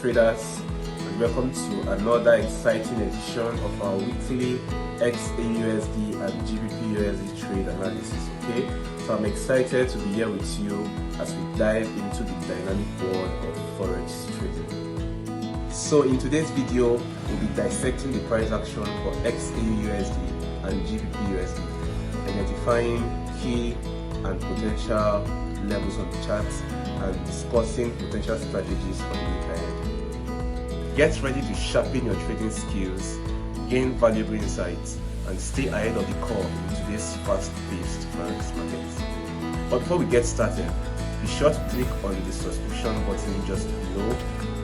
traders, and welcome to another exciting edition of our weekly XAUUSD and GBPUSD trade analysis. Okay, so I'm excited to be here with you as we dive into the dynamic world of Forex trading. So in today's video, we'll be dissecting the price action for XAUUSD and GBPUSD, identifying key and potential levels on the charts and discussing potential strategies for the week ahead. Get ready to sharpen your trading skills, gain valuable insights, and stay ahead of the curve in today's fast-paced Forex market. But before we get started, be sure to click on the subscription button just below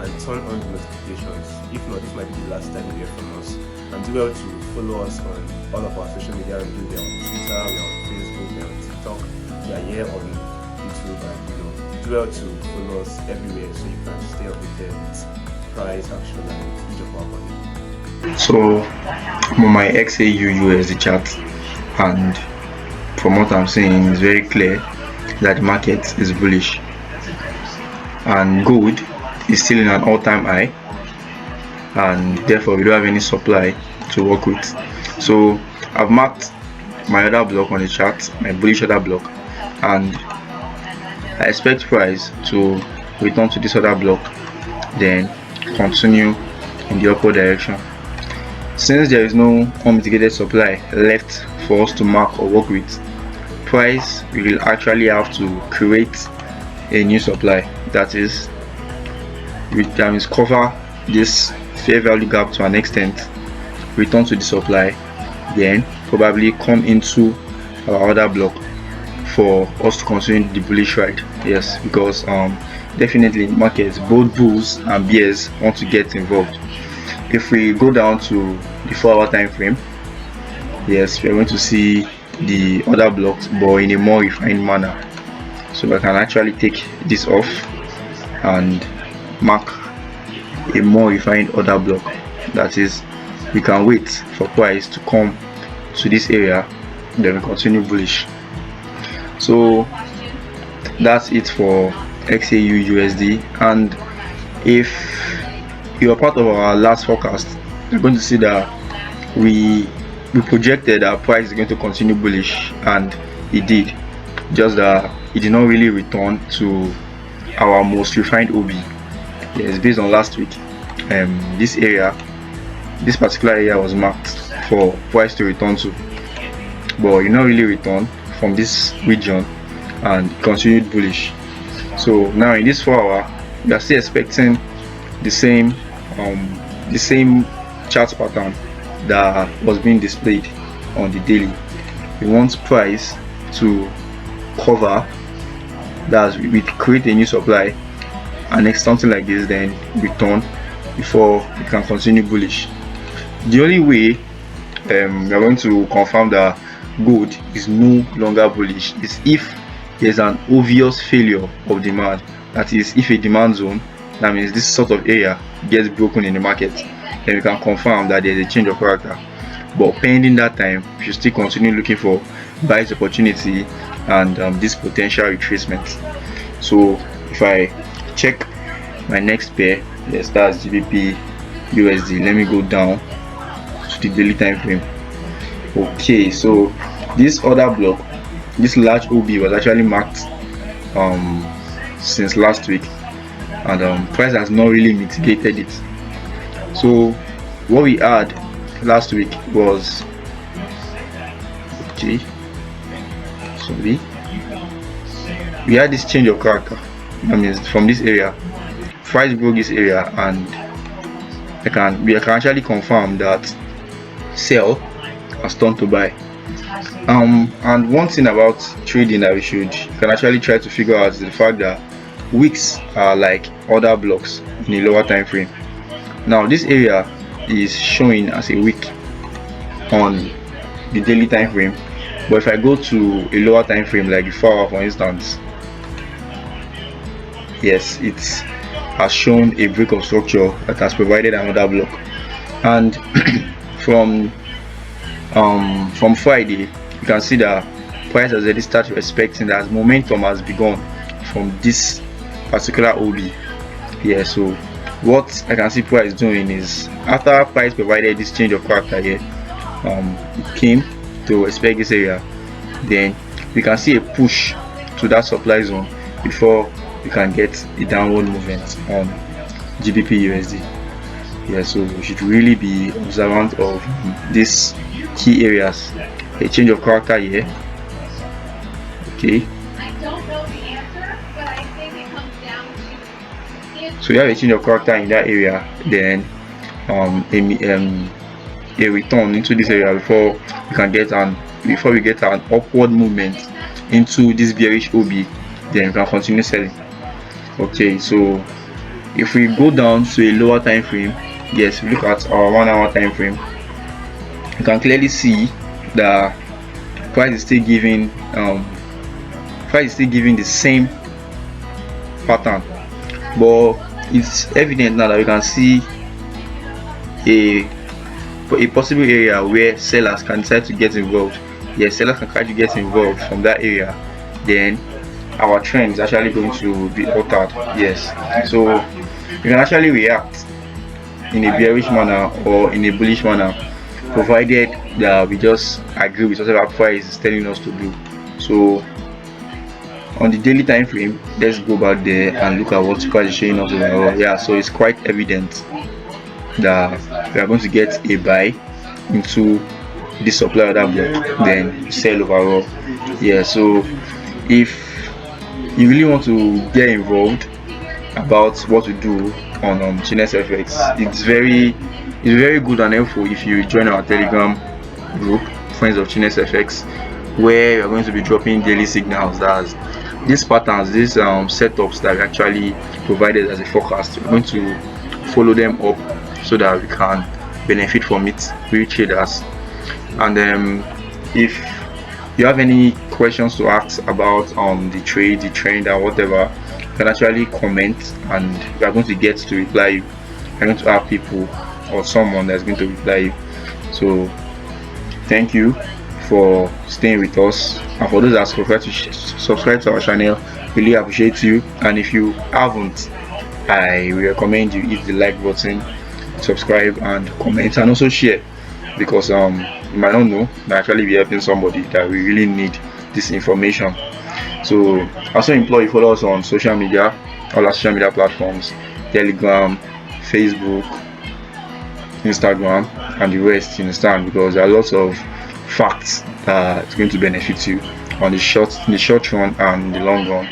and turn on the notifications. If not, this might be the last time you hear from us. And do well to follow us on all of our social media. We are on Twitter, we are on Facebook, we are on TikTok, we are here on YouTube, and do well to follow us everywhere so you can stay updated with price action and each of our money. So I'm on my XAUUSD chart, and from what I'm seeing, it's very clear that the market is bullish, and gold is still in an all-time high, and therefore we don't have any supply to work with. So I've marked my other block on the chart, my bullish order block, and I expect price to return to this other block, then continue in the upward direction. Since there is no unmitigated supply left for us to mark or work with, price will actually have to create a new supply, that is, we can cover this fair value gap to an extent, return to the supply, then probably come into our other block for us to continue the bullish ride. Yes, because definitely in markets, both bulls and bears want to get involved. If we go down to the 4-hour time frame, yes, we're going to see the other blocks but in a more refined manner. So I can actually take this off and mark a more refined order block. That is, we can wait for price to come to this area, then we continue bullish. So that's it for XAUUSD. And if you are part of our last forecast, you're going to see that we projected our price is going to continue bullish, and it did, just that it did not really return to our most refined OB. Yes, based on last week, this particular area was marked for price to return to, but it not really returned from this region and continued bullish. So now in this 4-hour, we are still expecting the same chart pattern that was being displayed on the daily. We want price to cover, that we create a new supply, and next something like this, then return before we can continue bullish. The only way we are going to confirm that gold is no longer bullish is if there's an obvious failure of demand. That is, if a demand zone, that means this sort of area, gets broken in the market, then we can confirm that there's a change of character. But pending that time, we should still continue looking for buys opportunity and this potential retracement. So if I check my next pair, yes, that's GBPUSD. Let me go down to the daily time frame. Okay, so this other block, this large OB, was actually marked since last week, and price has not really mitigated it. So what we had last week was, okay, sorry, we had this change of character. That means from this area, price broke this area, and we can actually confirm that sell has turned to buy. And one thing about trading that you can actually try to figure out is the fact that wicks are like other blocks in a lower time frame. Now this area is showing as a wick on the daily time frame, but if I go to a lower time frame like the 4-hour, for instance, yes, it has shown a break of structure that has provided another block. And from Friday, you can see that price has already started respecting that momentum has begun from this particular OB here. So what I can see price doing is, after price provided this change of character here, it came to respect this area, then we can see a push to that supply zone before we can get a downward movement on GBPUSD. Yeah, so we should really be observant of these key areas. A change of character here. Okay. So you have a change of character in that area, then a return into this area before we get an upward movement into this bearish OB, then we can continue selling. Okay, so if we go down to a lower time frame, yes, we look at our 1 hour time frame, you can clearly see the price is still giving the same pattern, but it's evident now that we can see a possible area where sellers can decide to get involved. Yes, sellers can try to get involved from that area, then our trend is actually going to be altered. Yes, so we can actually react in a bearish manner or in a bullish manner, provided that we just agree with whatever price is telling us to do. So on the daily time frame, let's go back there and look at what price is showing us overall. Yeah, so it's quite evident that we are going to get a buy into this supply order block, then sell overall. Yeah, so if you really want to get involved about what we do on FX, it's very good and helpful if you join our Telegram group, Friends of FX, where we are going to be dropping daily signals. That's these patterns, these setups that we actually provided as a forecast. We're going to follow them up so that we can benefit from it, we traders. And if you have any questions to ask about the trade, the trend, and whatever, you can actually comment, and we are going to get to reply you. I'm going to have people or someone that's going to reply you. So thank you for staying with us, and for those that subscribe to our channel, really appreciate you. And if you haven't, I recommend you hit the like button, subscribe and comment, and also share, because you might not know that actually be helping somebody that we really need this information. So also implore you follow us on social media, all our social media platforms, Telegram, Facebook, Instagram, and the rest, you understand, because there are lots of facts that it's going to benefit you on the short run and the long run.